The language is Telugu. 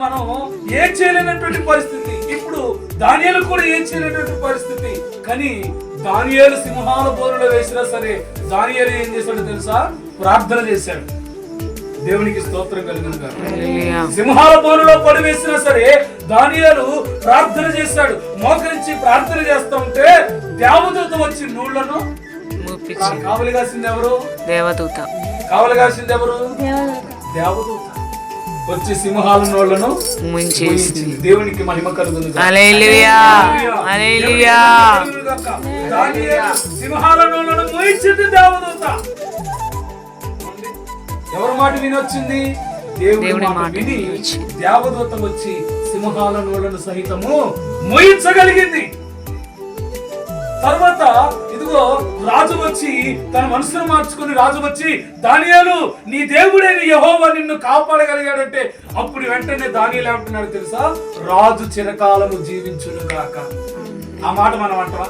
మనం ఏం చేయలేనటువంటి పరిస్థితి. ఇప్పుడు దానియేలు కూడా ఏం చేయలేనటువంటి పరిస్థితి. కానీ దానియేలు సింహాల బోనులో వేసినా సరే దానియేలు ఏం చేశాడో తెలుసా? ప్రార్థన చేశాడు. దేవునికి స్తోత్రం కలుగును గాక. సింహాల బోనులో పడి వేసినా సరే దానియేలు ప్రార్థన చేశాడు. మోకరించి ప్రార్థన చేస్తా ఉంటే దేవదూత వచ్చి నూళ్లను కావలి కాసింది ఎవరు? దేవదూత. కావలి కాసింది ఎవరు? దేవదూత వచ్చి సింహాల నోళ్లను ముంచేసింది. దేవునికి మహిమ కలుగును గాక. హల్లెలూయా హల్లెలూయా. దానియేలు సింహాల నోళ్లను మోయించింది దేవదూత. ఎవరి మాట వినొచ్చింది? దేవుడి మాట విని దేవదూత వచ్చి సింహాల నోళ్లను సహితము మోయించగలిగింది. తర్వాత ఇదిగో రాజు వచ్చి తన మనసును మార్చుకుని రాజు వచ్చి దానియేలు నీ దేవుడైన యెహోవా నిన్ను కాపాడగలిగాడంటే అప్పుడు వెంటనే దానియేలు ఏమంటున్నాడు తెలుసా? రాజు చిరకాలము జీవించును గాక. ఆ మాట మనం అంటావా?